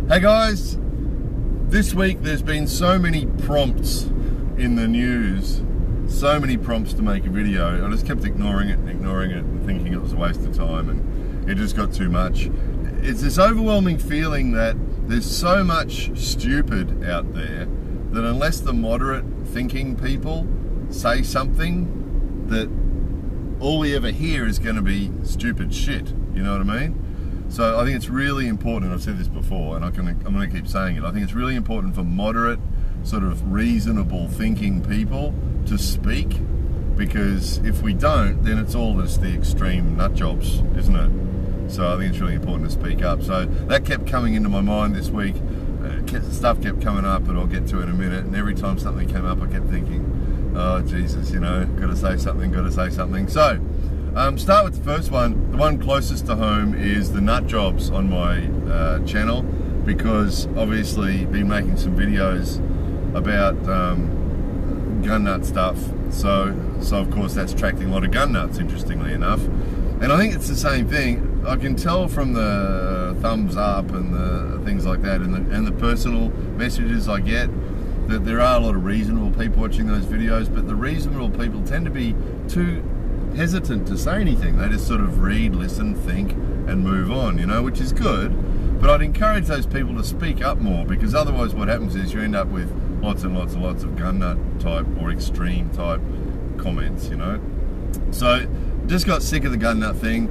Hey guys, this week there's been so many prompts in the news, so many prompts to make a video. I just kept ignoring it and thinking it was a waste of time, and it just got too much. It's this overwhelming feeling that there's so much stupid out there that unless the moderate thinking people say something, that all we ever hear is going to be stupid shit, you know what I mean? So I think it's really important, I've said this before and I'm going to keep saying it, I think it's really important for moderate, sort of reasonable thinking people to speak, because if we don't, then it's all just the extreme nut jobs, isn't it? So I think it's really important to speak up. So that kept coming into my mind this week, stuff kept coming up, and I'll get to it in a minute, and every time something came up I kept thinking, oh Jesus, you know, gotta say something. So start with the first one. The one closest to home is the nut jobs on my channel, because obviously been making some videos about gun nut stuff, so of course that's attracting a lot of gun nuts, interestingly enough. And I think it's the same thing. I can tell from the thumbs up and the things like that, and the personal messages I get, that there are a lot of reasonable people watching those videos, but the reasonable people tend to be too hesitant to say anything. They just sort of read, listen, think, and move on, you know, which is good. But I'd encourage those people to speak up more, because otherwise what happens is you end up with lots and lots and lots of gun nut type or extreme type comments, you know. So just got sick of the gun nut thing,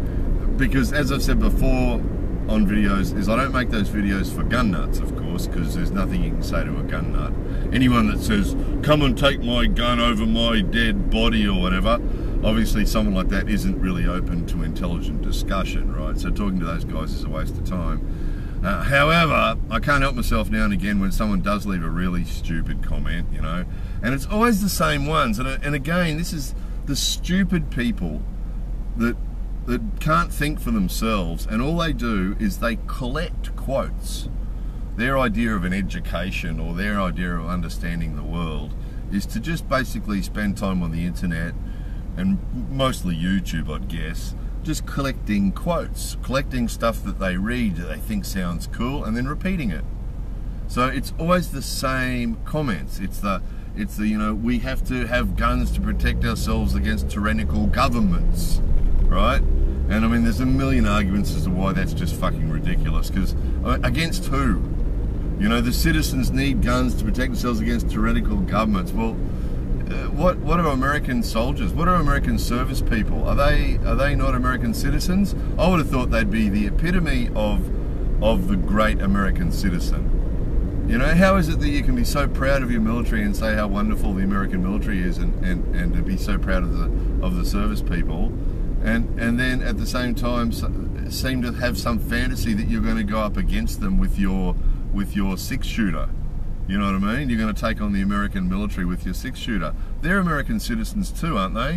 because as I've said before on videos, is I don't make those videos for gun nuts, of course, because there's nothing you can say to a gun nut. Anyone that says, come and take my gun over my dead body or whatever, obviously someone like that isn't really open to intelligent discussion, right? So talking to those guys is a waste of time. However, I can't help myself now and again when someone does leave a really stupid comment, you know, and it's always the same ones. And again, this is the stupid people that can't think for themselves, and all they do is they collect quotes. Their idea of an education, or their idea of understanding the world, is to just basically spend time on the internet, and mostly YouTube, I'd guess, just collecting quotes, collecting stuff that they read that they think sounds cool, and then repeating it. So it's always the same comments. It's the you know, we have to have guns to protect ourselves against tyrannical governments, right? And I mean, there's a million arguments as to why that's just fucking ridiculous, because against who? You know, the citizens need guns to protect themselves against tyrannical governments. Well, what are American soldiers? What are American service people? Are they not American citizens? I would have thought they'd be the epitome of the great American citizen. You know, how is it that you can be so proud of your military and say how wonderful the American military is, and to be so proud of the service people, and then at the same time seem to have some fantasy that you're going to go up against them with your 6-shooter. You know what I mean? You're going to take on the American military with your 6-shooter. They're American citizens too, aren't they?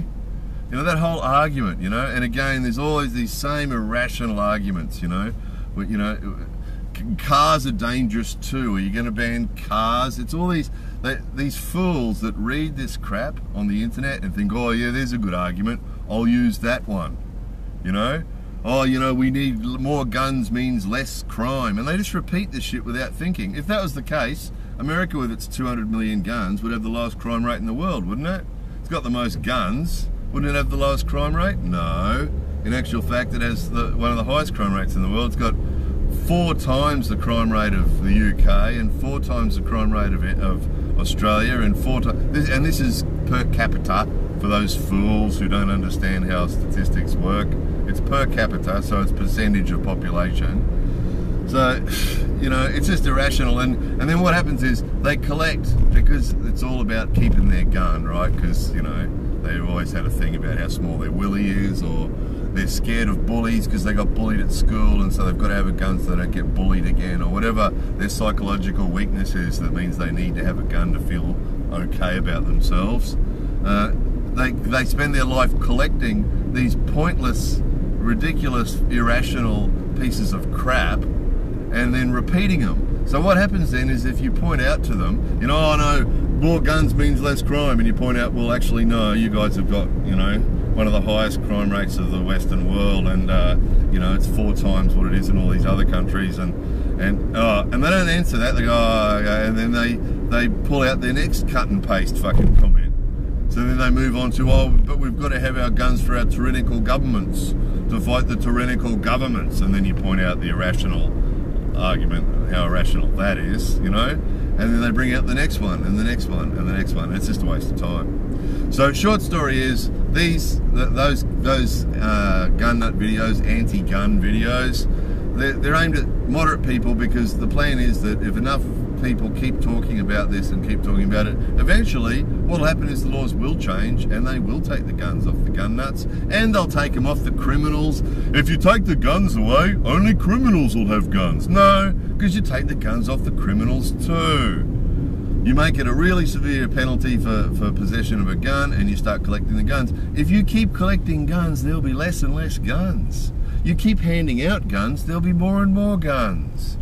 You know, that whole argument, you know, and again, there's always these same irrational arguments, you know, cars are dangerous too. Are you going to ban cars? It's all these fools that read this crap on the internet and think, oh yeah, there's a good argument, I'll use that one, you know? Oh, you know, we need more guns means less crime, and they just repeat this shit without thinking. If that was the case, America with its 200 million guns would have the lowest crime rate in the world, wouldn't it? It's got the most guns. Wouldn't it have the lowest crime rate? No. In actual fact, it has one of the highest crime rates in the world. It's got 4 times the crime rate of the UK, and 4 times the crime rate of Australia, and 4 times, and this is per capita for those fools who don't understand how statistics work. It's per capita, so it's percentage of population. So, you know, it's just irrational, and then what happens is they collect, because it's all about keeping their gun, right? Because, you know, they've always had a thing about how small their willy is, or they're scared of bullies because they got bullied at school, and so they've got to have a gun so they don't get bullied again, or whatever their psychological weakness is that means they need to have a gun to feel okay about themselves. They spend their life collecting these pointless, ridiculous, irrational pieces of crap and then repeating them. So what happens then is, if you point out to them, you know, oh no, more guns means less crime, and you point out, well actually no, you guys have got, you know, one of the highest crime rates of the Western world, and you know, it's 4 times what it is in all these other countries, and And they don't answer that. They go, oh, okay. And then they pull out their next cut and paste fucking comment. So then they move on to, oh, but we've got to have our guns for our tyrannical governments, to fight the tyrannical governments. And then you point out the irrational argument, how irrational that is, you know? And then they bring out the next one, and the next one, and the next one. It's just a waste of time. So short story is, those gun nut videos, anti-gun videos, they're aimed at moderate people, because the plan is that if enough people keep talking about this and keep talking about it, eventually what will happen is the laws will change and they will take the guns off the gun nuts, and they'll take them off the criminals. If you take the guns away, only criminals will have guns. No, because you take the guns off the criminals too. You make it a really severe penalty for possession of a gun, and you start collecting the guns. If you keep collecting guns, there'll be less and less guns. You keep handing out guns, there'll be more and more guns.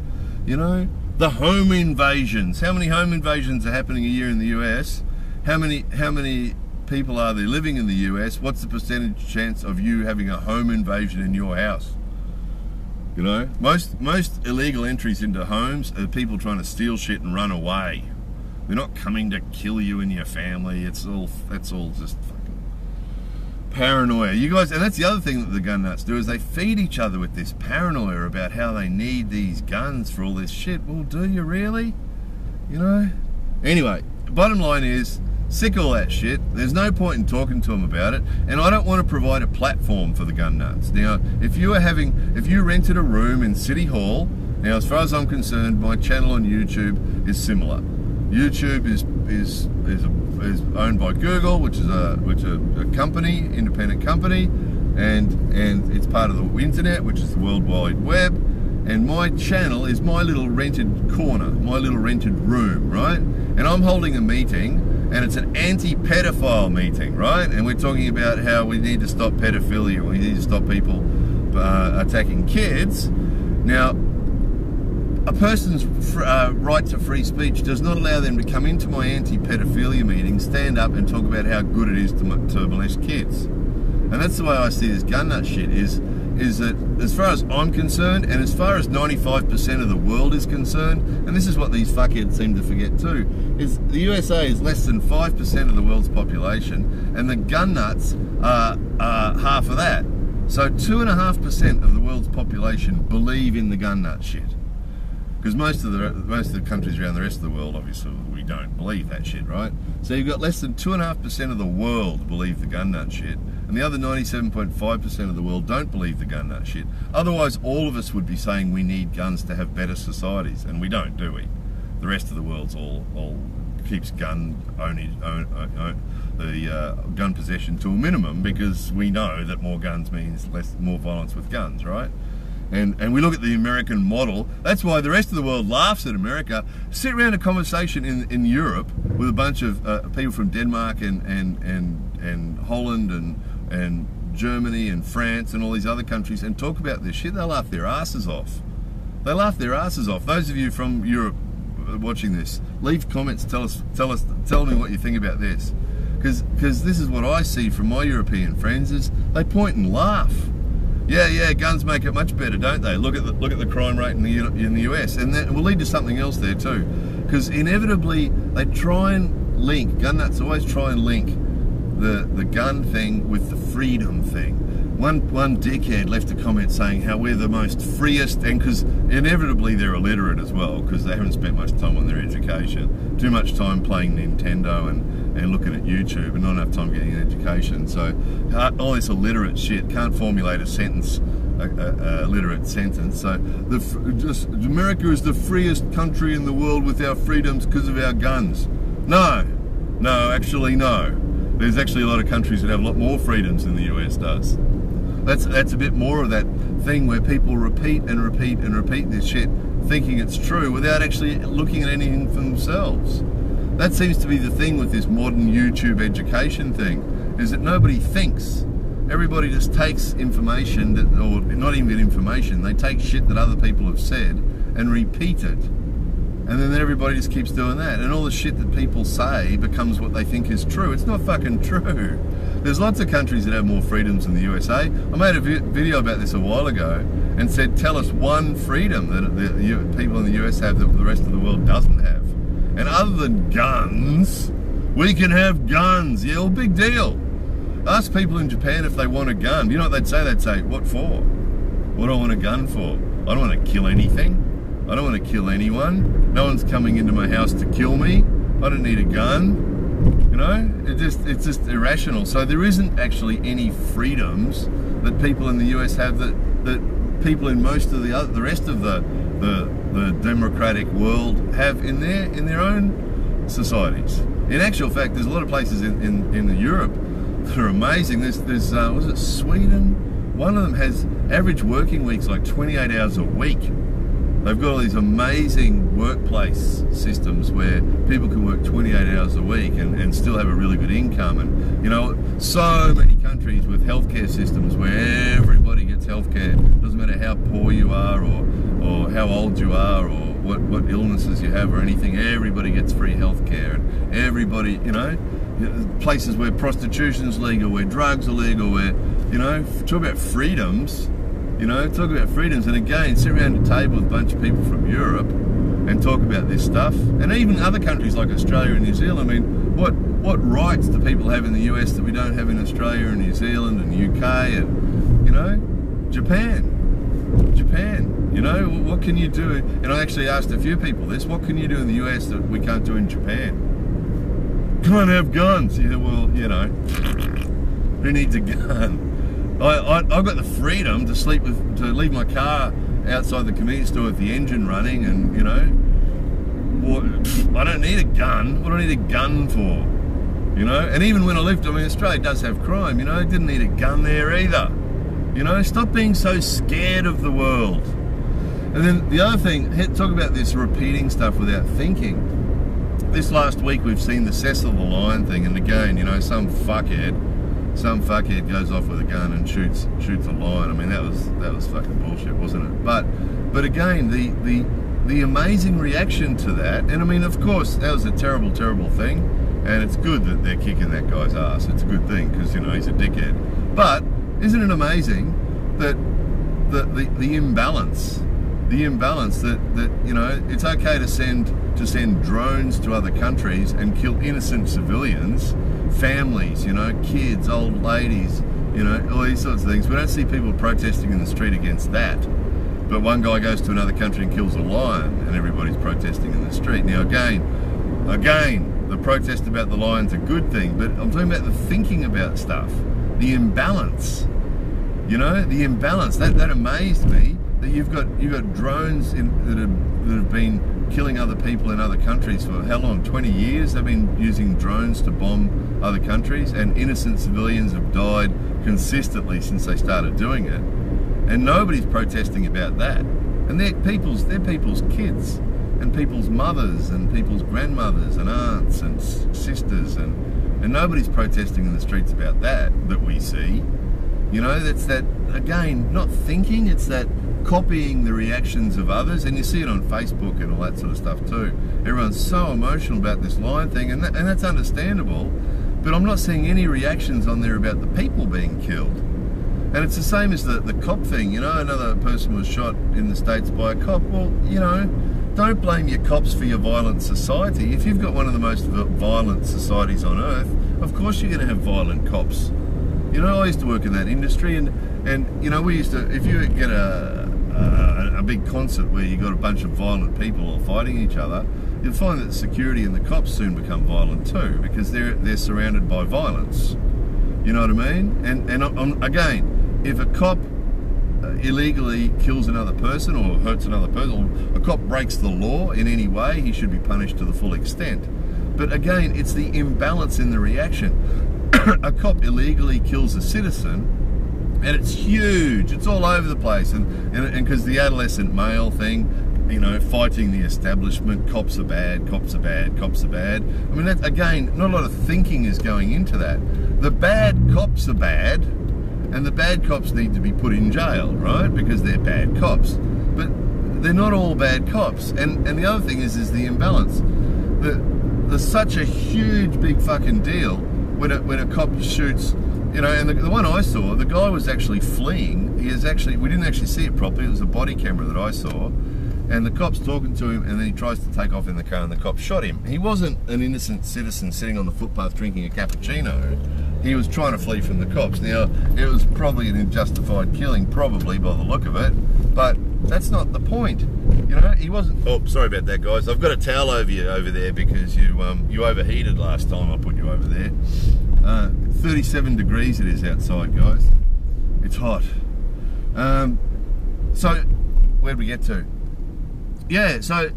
You know? The home invasions. How many home invasions are happening a year in the US? How many people are there living in the US? What's the percentage chance of you having a home invasion in your house? You know? Most illegal entries into homes are people trying to steal shit and run away. They're not coming to kill you and your family. That's all just fucking paranoia. You guys, and that's the other thing that the gun nuts do, is they feed each other with this paranoia about how they need these guns for all this shit. Well, do you really? You know? Anyway, bottom line is, sick of all that shit. There's no point in talking to them about it, and I don't want to provide a platform for the gun nuts. Now, if you rented a room in City Hall, now as far as I'm concerned, my channel on YouTube is similar. YouTube is owned by Google, which is a company, independent company, and it's part of the internet, which is the World Wide Web. And my channel is my little rented corner, my little rented room, right? And I'm holding a meeting, and it's an anti-pedophile meeting, right? And we're talking about how we need to stop pedophilia, we need to stop people attacking kids. Now, a person's right to free speech does not allow them to come into my anti-pedophilia meeting, stand up and talk about how good it is to molest kids. And that's the way I see this gun nut shit, is that as far as I'm concerned, and as far as 95% of the world is concerned, and this is what these fuckheads seem to forget too, is the USA is less than 5% of the world's population, and the gun nuts are half of that. So 2.5% of the world's population believe in the gun nut shit. Because most of the countries around the rest of the world, obviously, we don't believe that shit, right? So you've got less than 2.5% of the world believe the gun nut shit, and the other 97.5% of the world don't believe the gun nut shit. Otherwise, all of us would be saying we need guns to have better societies, and we don't, do we? The rest of the world's all keeps gun possession to a minimum, because we know that more guns means more violence with guns, right? And we look at the American model. That's why the rest of the world laughs at America. Sit around a conversation in Europe with a bunch of people from Denmark and Holland and Germany and France and all these other countries, and talk about this shit. They'll laugh their asses off. They laugh their asses off. Those of you from Europe watching this, leave comments. Tell me what you think about this, because this is what I see from my European friends, is they point and laugh. Yeah, guns make it much better, don't they? Look at the crime rate in the US, and that will lead to something else there too, because inevitably they try and link, gun nuts always try and link the gun thing with the freedom thing. One dickhead left a comment saying how we're the most freest, and because inevitably they're illiterate as well, because they haven't spent much time on their education, too much time playing Nintendo and looking at YouTube, and not enough time getting an education. So all this illiterate shit, can't formulate a sentence, a literate sentence. So America is the freest country in the world with our freedoms because of our guns. No, actually no. There's actually a lot of countries that have a lot more freedoms than the US does. That's a bit more of that thing where people repeat and repeat and repeat this shit, thinking it's true without actually looking at anything for themselves. That seems to be the thing with this modern YouTube education thing, is that nobody thinks. Everybody just takes information that, or not even information, they take shit that other people have said and repeat it. And then everybody just keeps doing that, and all the shit that people say becomes what they think is true. It's not fucking true. There's lots of countries that have more freedoms than the USA. I made a video about this a while ago, and said, tell us one freedom that the people in the US have that the rest of the world doesn't have. And other than guns, we can have guns. Yeah, well, big deal. Ask people in Japan if they want a gun. You know what they'd say? They'd say, what for? What do I want a gun for? I don't want to kill anything. I don't want to kill anyone. No one's coming into my house to kill me. I don't need a gun. You know, it's just irrational. So there isn't actually any freedoms that people in the US have that people in most of the rest of the democratic world have in their own societies. In actual fact, there's a lot of places in Europe that are amazing. There's was it Sweden? One of them has average working weeks like 28 hours a week. They've got all these amazing workplace systems where people can work 28 hours a week and still have a really good income. And, you know, so many countries with healthcare systems where everybody gets healthcare. Doesn't matter how poor you are or how old you are or what illnesses you have or anything, everybody gets free healthcare. And everybody, you know, places where prostitution's legal, where drugs are legal, where, you know, talk about freedoms. You know, talk about freedoms, and again, sit around the table with a bunch of people from Europe and talk about this stuff. And even other countries like Australia and New Zealand. I mean, what rights do people have in the US that we don't have in Australia and New Zealand and UK and, you know, Japan, you know, what can you do? And I actually asked a few people this, what can you do in the US that we can't do in Japan? Can't have guns. Yeah, well, you know, who needs a gun? I've got the freedom to leave my car outside the convenience store with the engine running, and, you know, I don't need a gun. What do I need a gun for? You know, and even when I lived, I mean, Australia does have crime, you know, didn't need a gun there either. You know, stop being so scared of the world. And then the other thing, talk about this repeating stuff without thinking. This last week we've seen the Cecil the lion thing, and again, you know, some fuckhead goes off with a gun and shoots a lion. I mean, that was fucking bullshit, wasn't it? But again, the amazing reaction to that, and I mean, of course, that was a terrible thing, and it's good that they're kicking that guy's ass. It's a good thing because, you know, he's a dickhead. But isn't it amazing that the imbalance that you know, it's okay to send drones to other countries and kill innocent civilians, families, you know, kids, old ladies, you know, all these sorts of things. We don't see people protesting in the street against that. But one guy goes to another country and kills a lion and everybody's protesting in the street. Now again, the protest about the lion's a good thing, but I'm talking about the thinking about stuff, the imbalance. You know, the imbalance, that amazed me, that you've got drones that have been killing other people in other countries for how long? 20 years they've been using drones to bomb other countries, and innocent civilians have died consistently since they started doing it, and nobody's protesting about that. And they're people's kids and people's mothers and people's grandmothers and aunts and sisters, and nobody's protesting in the streets about that we see. You know, that's that, again, not thinking, it's that copying the reactions of others. And you see it on Facebook and all that sort of stuff too. Everyone's so emotional about this lion thing, and that's understandable, but I'm not seeing any reactions on there about the people being killed. And it's the same as the cop thing, you know, another person was shot in the States by a cop. Well, you know, don't blame your cops for your violent society. If you've got one of the most violent societies on earth, of course you're going to have violent cops. You know, I used to work in that industry, and you know, we used to, if you get a big concert where you got a bunch of violent people all fighting each other, you'll find that security and the cops soon become violent too, because they're surrounded by violence. You know what I mean? And again, if a cop illegally kills another person or hurts another person, or a cop breaks the law in any way, he should be punished to the full extent. But again, it's the imbalance in the reaction. A cop illegally kills a citizen, and it's huge, it's all over the place, and because the adolescent male thing, you know, fighting the establishment, cops are bad, cops are bad, cops are bad. I mean, that's, again, not a lot of thinking is going into that. The bad cops are bad, and the bad cops need to be put in jail, right? Because they're bad cops. But they're not all bad cops. And the other thing is the imbalance. There's such a huge, big fucking deal when a cop shoots, you know, and the one I saw, the guy was actually fleeing he is actually, we didn't actually see it properly, it was a body camera that I saw, and the cop's talking to him, and then he tries to take off in the car, and the cop shot him. He wasn't an innocent citizen sitting on the footpath drinking a cappuccino. He was trying to flee from the cops. Now, it was probably an unjustified killing, probably by the look of it, but that's not the point. You know, he wasn't. Oh, sorry about that, guys. I've got a towel over you over there because you overheated last time I put you over there. 37 degrees it is outside, guys. It's hot. So where'd we get to? Yeah, so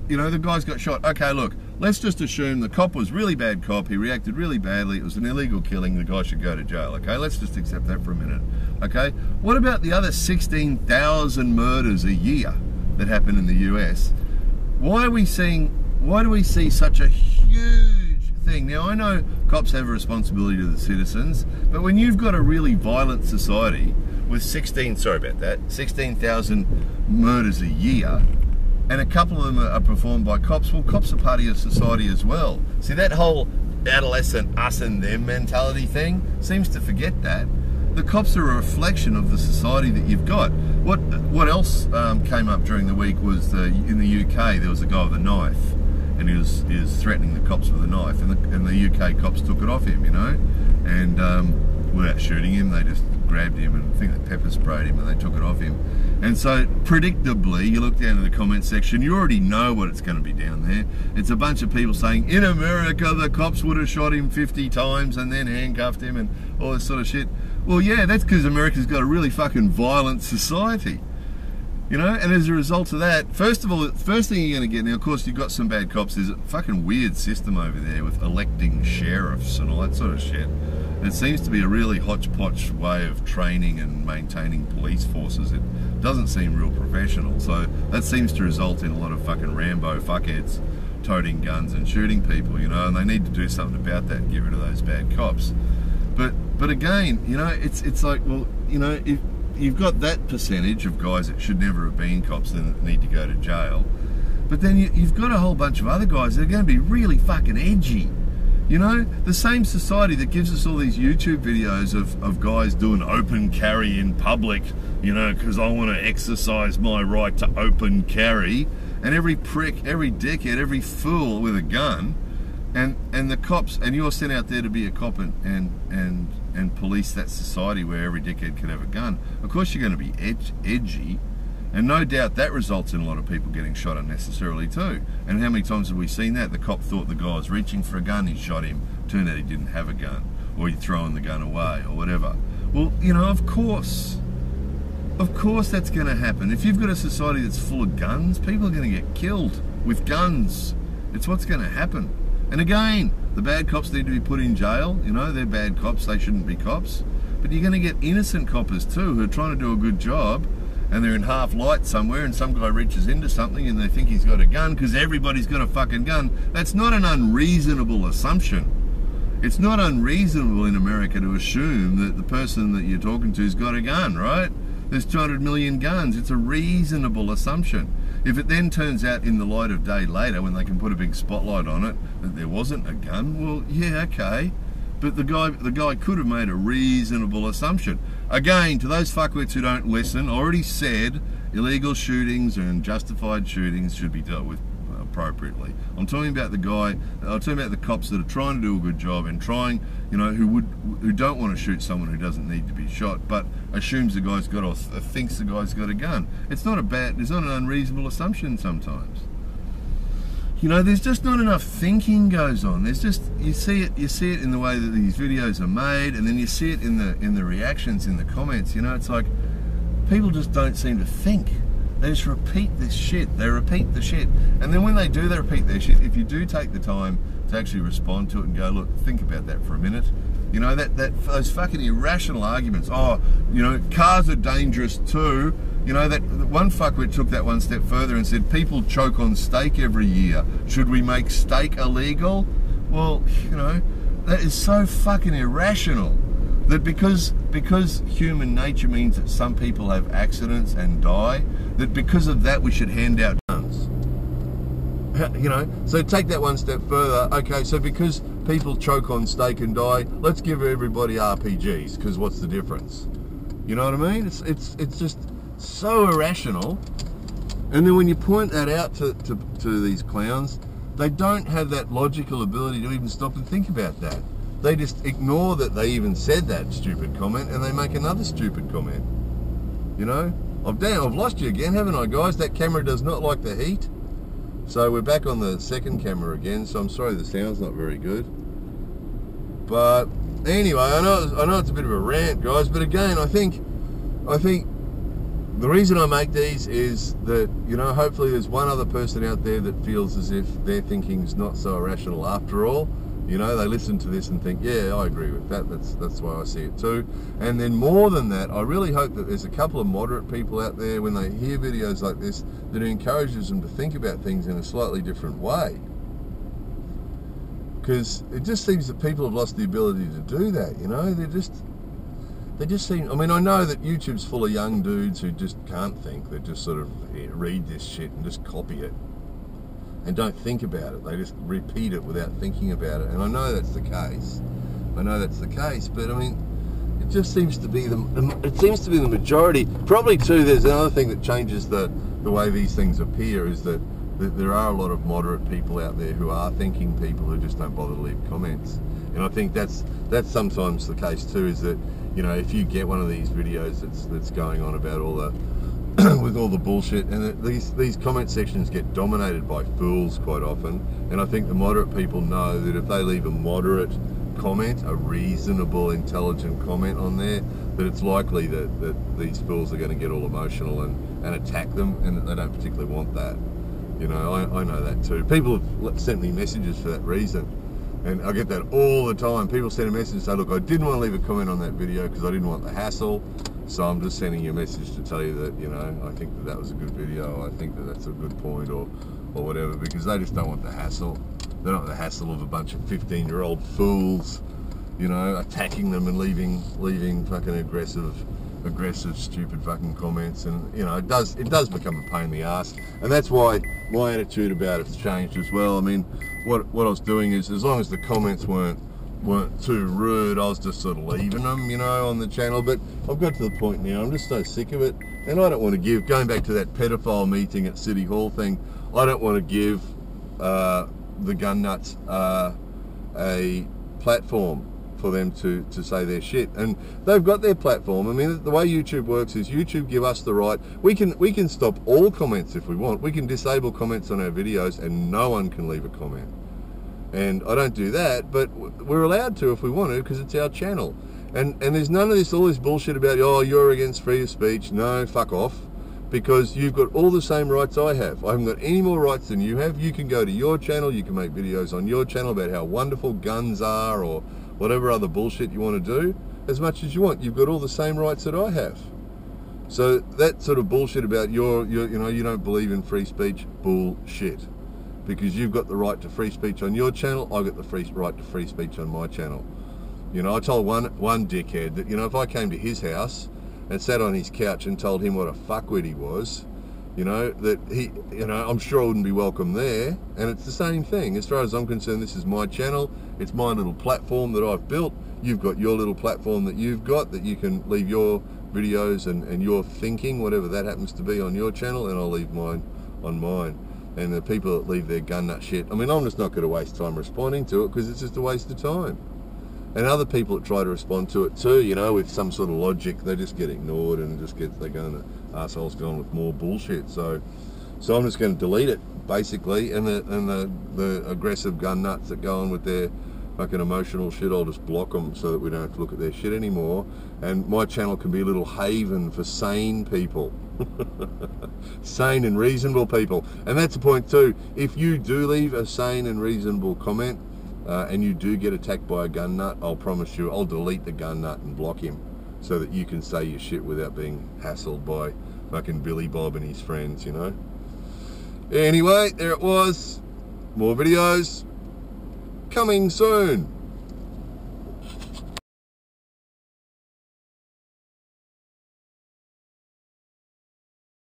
you know, the guy's got shot. Okay, look, let's just assume the cop was really bad cop. He reacted really badly. It was an illegal killing. The guy should go to jail. Okay, let's just accept that for a minute. Okay, what about the other 16,000 murders a year that happen in the US? Why do we see such a huge thing? Now, I know cops have a responsibility to the citizens, but when you've got a really violent society with 16,000 murders a year, and a couple of them are performed by cops, well, cops are part of your society as well. See, that whole adolescent us and them mentality thing seems to forget that. The cops are a reflection of the society that you've got. What else came up during the week was in the UK there was a guy with a knife, and he was threatening the cops with a knife, and the UK cops took it off him, you know, and without shooting him, they just grabbed him and I think they pepper sprayed him and they took it off him. And so predictably, you look down in the comment section, you already know what it's going to be down there. It's a bunch of people saying, in America the cops would have shot him 50 times and then handcuffed him and all this sort of shit. Well, yeah, that's because America's got a really fucking violent society, you know. And as a result of that, first of all, the first thing you're going to get, now of course you've got some bad cops, there's a fucking weird system over there with electing sheriffs and all that sort of shit. It seems to be a really hodgepodge way of training and maintaining police forces. It doesn't seem real professional, so that seems to result in a lot of fucking Rambo fuckheads toting guns and shooting people, you know, and they need to do something about that and get rid of those bad cops. But again, you know, it's like, well, you know, if you've got that percentage of guys that should never have been cops that need to go to jail, but then you've got a whole bunch of other guys that are going to be really fucking edgy. You know, the same society that gives us all these YouTube videos of guys doing open carry in public, you know, because I want to exercise my right to open carry, and every prick, every dickhead, every fool with a gun, and the cops, and you're sent out there to be a cop and police that society where every dickhead can have a gun. Of course you're going to be edgy. And no doubt that results in a lot of people getting shot unnecessarily too. And how many times have we seen that? The cop thought the guy was reaching for a gun, he shot him, turned out he didn't have a gun, or he'd thrown the gun away, or whatever. Well, you know, of course that's going to happen. If you've got a society that's full of guns, people are going to get killed with guns. It's what's going to happen. And again, the bad cops need to be put in jail. You know, they're bad cops, they shouldn't be cops. But you're going to get innocent coppers too, who are trying to do a good job, and they're in half light somewhere, and some guy reaches into something and they think he's got a gun because everybody's got a fucking gun. That's not an unreasonable assumption. It's not unreasonable in America to assume that the person that you're talking to's got a gun, right? There's 200 million guns. It's a reasonable assumption. If it then turns out in the light of day later, when they can put a big spotlight on it, that there wasn't a gun, well, yeah, okay. But the guy could have made a reasonable assumption. Again, to those fuckwits who don't listen, I already said illegal shootings and justified shootings should be dealt with appropriately. I'm talking about the cops that are trying to do a good job and trying, you know, who don't want to shoot someone who doesn't need to be shot, but assumes the guy's got or thinks the guy's got a gun. It's not an unreasonable assumption sometimes. You know, there's just not enough thinking goes on. There's just, you see it in the way that these videos are made, and then you see it in the reactions in the comments. You know, it's like people just don't seem to think. They just repeat this shit. They repeat the shit, and then when they repeat their shit. If you do take the time to actually respond to it and go, look, think about that for a minute. You know, those fucking irrational arguments. Oh, you know, cars are dangerous too. You know, that one fuckwit took that one step further and said, people choke on steak every year. Should we make steak illegal? Well, you know, that is so fucking irrational. That because human nature means that some people have accidents and die, that because of that we should hand out guns. You know, so take that one step further. Okay, so because people choke on steak and die, let's give everybody RPGs, because what's the difference? You know what I mean? It's just so irrational. And then when you point that out to these clowns, they don't have that logical ability to even stop and think about that. They just ignore that they even said that stupid comment, and they make another stupid comment. You know? I've lost you again, haven't I, guys? That camera does not like the heat. So we're back on the second camera again, so I'm sorry the sound's not very good. But anyway, I know it's a bit of a rant, guys, but again, I think the reason I make these is that, you know, hopefully there's one other person out there that feels as if their thinking's not so irrational after all. You know, they listen to this and think, yeah, I agree with that. That's why I see it too. And then more than that, I really hope that there's a couple of moderate people out there when they hear videos like this that it encourages them to think about things in a slightly different way. Because it just seems that people have lost the ability to do that, you know? They just seem, I mean, I know that YouTube's full of young dudes who just can't think. They just sort of read this shit and just copy it. And don't think about it. They just repeat it without thinking about it. And I know that's the case. But I mean, it just seems to be the majority. Probably too, there's another thing that changes the way these things appear is that there are a lot of moderate people out there who are thinking people who just don't bother to leave comments. And I think that's sometimes the case too, is that, you know, if you get one of these videos that's going on about all the with all the bullshit, and these comment sections get dominated by fools quite often, and I think the moderate people know that if they leave a moderate comment, a reasonable, intelligent comment on there, that it's likely that these fools are going to get all emotional and attack them, and that they don't particularly want that. You know, I know that too. People have sent me messages for that reason, and I get that all the time. People send a message and say, look, I didn't want to leave a comment on that video because I didn't want the hassle. So I'm just sending you a message to tell you that, you know, I think that was a good video. I think that that's a good point, or whatever, because they just don't want the hassle. They don't want the hassle of a bunch of 15-year-old fools, you know, attacking them and leaving fucking aggressive, stupid fucking comments. And, you know, it does become a pain in the ass. And that's why my attitude about it's changed as well. I mean, what I was doing is, as long as the comments weren't too rude, I was just sort of leaving them, you know, on the channel. But I've got to the point now, I'm just so sick of it, and I don't want to give, going back to that pedophile meeting at City Hall thing, I don't want to give the gun nuts a platform for them to say their shit. And they've got their platform. I mean, the way YouTube works is YouTube give us the right, we can stop all comments if we want. We can disable comments on our videos and no one can leave a comment. And I don't do that, but we're allowed to if we want to, because it's our channel. And there's none of this, all this bullshit about, oh, you're against freedom of speech. No, fuck off. Because you've got all the same rights I have. I haven't got any more rights than you have. You can go to your channel, you can make videos on your channel about how wonderful guns are, or whatever other bullshit you want to do, as much as you want. You've got all the same rights that I have. So that sort of bullshit about you know, you don't believe in free speech, bullshit. Because you've got the right to free speech on your channel, I've got the right to free speech on my channel. You know, I told one dickhead that, you know, if I came to his house and sat on his couch and told him what a fuckwit he was, you know, that he, you know, I'm sure I wouldn't be welcome there. And it's the same thing. As far as I'm concerned, this is my channel. It's my little platform that I've built. You've got your little platform that you've got, that you can leave your videos and your thinking, whatever that happens to be, on your channel, and I'll leave mine on mine. And the people that leave their gun nut shit, I mean, I'm just not going to waste time responding to it, because it's just a waste of time. And other people that try to respond to it too, you know, with some sort of logic, they just get ignored, and they're going to, assholes going with more bullshit. So I'm just going to delete it, basically. And the aggressive gun nuts that go on with their fucking emotional shit, I'll just block them so that we don't have to look at their shit anymore. And my channel can be a little haven for sane people. Sane and reasonable people. And that's the point too. If you do leave a sane and reasonable comment, and you do get attacked by a gun nut, I'll promise you, I'll delete the gun nut and block him, so that you can say your shit without being hassled by fucking Billy Bob and his friends, you know. Anyway, there it was. More videos coming soon.